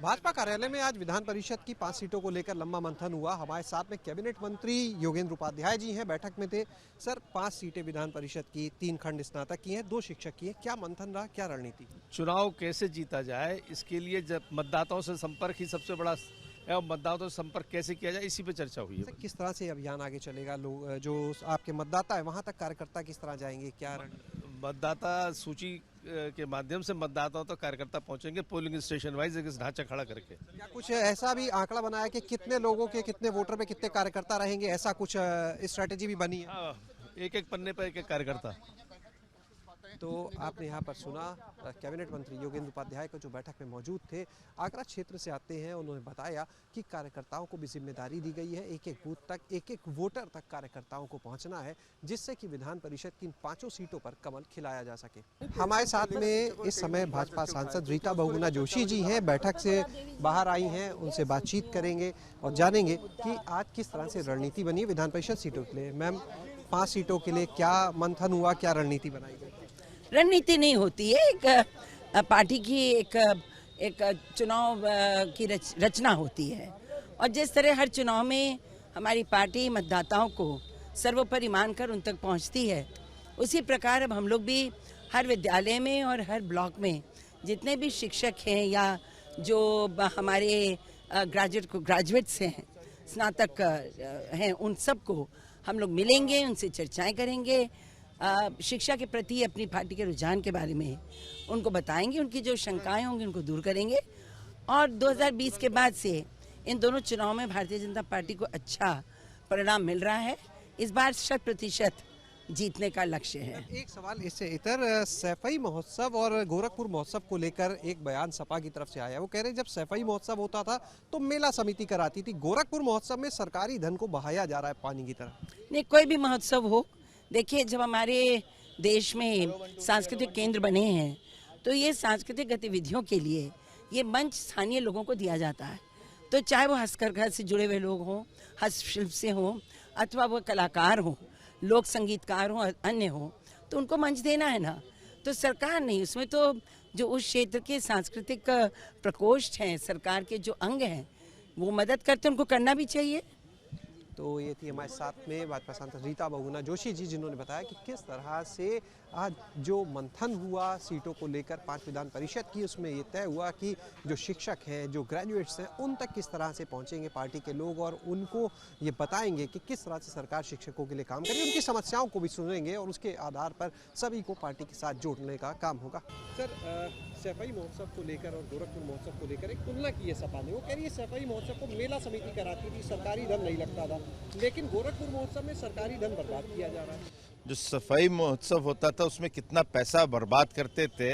भाजपा कार्यालय में आज विधान परिषद की 5 सीटों को लेकर लंबा मंथन हुआ। हमारे साथ में कैबिनेट मंत्री योगेंद्र उपाध्याय जी हैं, बैठक में थे। सर, 5 सीटें विधान परिषद की, 3 खंड स्नातक की हैं, 2 शिक्षक की हैं। क्या मंथन रहा, क्या रणनीति? चुनाव कैसे जीता जाए, इसके लिए जब मतदाताओं से संपर्क ही सबसे बड़ा है और मतदाताओं से संपर्क कैसे किया जाए, इसी पे चर्चा हुई है। किस तरह से अभियान आगे चलेगा? लोग जो आपके मतदाता है वहां तक कार्यकर्ता किस तरह जाएंगे, क्या मतदाता सूची के माध्यम से मतदाताओं तक कार्यकर्ता पहुंचेंगे, पोलिंग स्टेशन वाइज एक ढांचा खड़ा करके। क्या कुछ ऐसा भी आंकड़ा बनाया कि कितने लोगों के, कितने वोटर पे कितने कार्यकर्ता रहेंगे, ऐसा कुछ स्ट्रेटेजी भी बनी है? एक पन्ने पर एक कार्यकर्ता। तो आपने यहाँ पर सुना कैबिनेट मंत्री योगेंद्र उपाध्याय को, जो बैठक में मौजूद थे। आगरा क्षेत्र से आते हैं, उन्होंने बताया कि कार्यकर्ताओं को भी जिम्मेदारी दी गई है, एक एक बूथ तक, एक एक वोटर तक कार्यकर्ताओं को पहुंचना है, जिससे कि विधान परिषद की इन 5 सीटों पर कमल खिलाया जा सके। हमारे साथ में इस समय भाजपा सांसद रीता बहुगुणा जोशी जी हैं, बैठक से बाहर आई हैं। उनसे बातचीत करेंगे और जानेंगे कि आज किस तरह से रणनीति बनी विधान परिषद सीटों के लिए। मैम, 5 सीटों के लिए क्या मंथन हुआ, क्या रणनीति बनाई गई? रणनीति नहीं होती है, एक पार्टी की एक चुनाव की रचना होती है। और जिस तरह हर चुनाव में हमारी पार्टी मतदाताओं को सर्वोपरि मानकर उन तक पहुंचती है, उसी प्रकार अब हम लोग भी हर विद्यालय में और हर ब्लॉक में जितने भी शिक्षक हैं या जो हमारे ग्रेजुएट्स हैं, स्नातक हैं, उन सबको हम लोग मिलेंगे, उनसे चर्चाएं करेंगे, शिक्षा के प्रति अपनी पार्टी के रुझान के बारे में उनको बताएंगे, उनकी जो शंकाएं होंगी उनको दूर करेंगे। और 2020 के बाद से इन दोनों चुनाव में भारतीय जनता पार्टी को अच्छा परिणाम मिल रहा है। इस बार 100% जीतने का लक्ष्य है। एक सवाल इससे इतर, सैफई महोत्सव और गोरखपुर महोत्सव को लेकर एक बयान सपा की तरफ से आया। वो कह रहे हैं जब सैफई महोत्सव होता था तो मेला समिति कराती थी, गोरखपुर महोत्सव में सरकारी धन को बहाया जा रहा है पानी की तरह। नहीं, कोई भी महोत्सव हो, देखिए जब हमारे देश में सांस्कृतिक केंद्र बने हैं तो ये सांस्कृतिक गतिविधियों के लिए ये मंच स्थानीय लोगों को दिया जाता है। तो चाहे वो हस्तकरघा से जुड़े हुए लोग हों, हस्तशिल्प से हों, अथवा वो कलाकार हों, लोक संगीतकार हों, अन्य हों, तो उनको मंच देना है ना। तो सरकार नहीं, उसमें तो जो उस क्षेत्र के सांस्कृतिक प्रकोष्ठ हैं, सरकार के जो अंग हैं, वो मदद करते हैं, उनको करना भी चाहिए। तो ये थी हमारे साथ में भाजपा सांसद रीता बहुगुणा जोशी जी, जिन्होंने बताया कि किस तरह से आज जो मंथन हुआ सीटों को लेकर 5 विधान परिषद की, उसमें ये तय हुआ कि जो शिक्षक हैं, जो ग्रेजुएट्स हैं, उन तक किस तरह से पहुंचेंगे पार्टी के लोग और उनको ये बताएंगे कि किस तरह से सरकार शिक्षकों के लिए काम करेगी, उनकी समस्याओं को भी सुनेंगे और उसके आधार पर सभी को पार्टी के साथ जोड़ने का काम होगा। सर, सैफई महोत्सव को लेकर और गोरखपुर महोत्सव को लेकर एक तुलना की है सपा ने। वो कह रही है सैफई महोत्सव को मेला समिति कराती थी, सरकारी धन नहीं लगता था, लेकिन गोरखपुर महोत्सव में सरकारी धन बर्बाद किया जा रहा है। जो सफाई महोत्सव होता था उसमें कितना पैसा बर्बाद करते थे,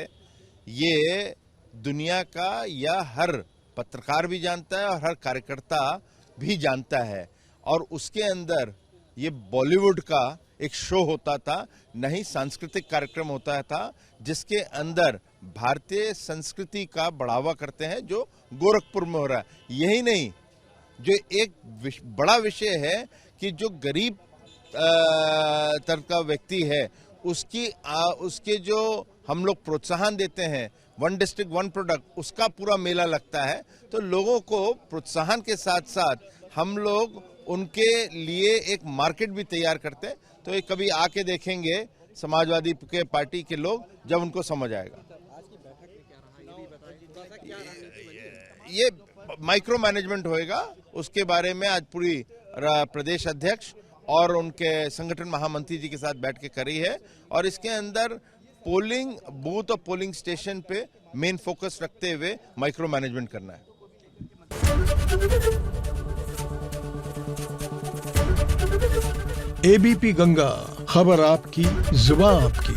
ये दुनिया का या हर पत्रकार भी जानता है और हर कार्यकर्ता भी जानता है। और उसके अंदर ये बॉलीवुड का एक शो होता था, नहीं सांस्कृतिक कार्यक्रम होता था, जिसके अंदर भारतीय संस्कृति का बढ़ावा करते हैं, जो गोरखपुर में हो रहा है। यही नहीं, जो एक बड़ा विषय है कि जो गरीब तरह का व्यक्ति है, उसके जो हम लोग प्रोत्साहन देते हैं, 1 डिस्ट्रिक्ट 1 प्रोडक्ट, उसका पूरा मेला लगता है। तो लोगों को प्रोत्साहन के साथ साथ हम लोग उनके लिए एक मार्केट भी तैयार करते हैं। तो ये कभी आके देखेंगे समाजवादी के पार्टी के लोग, जब उनको समझ आएगा। ये माइक्रो मैनेजमेंट होएगा, उसके बारे में आज पूरी प्रदेश अध्यक्ष और उनके संगठन महामंत्री जी के साथ बैठ के करी है। और इसके अंदर पोलिंग बूथ और पोलिंग स्टेशन पे मेन फोकस रखते हुए माइक्रो मैनेजमेंट करना है। एबीपी गंगा, खबर आपकी, जुबान आपकी।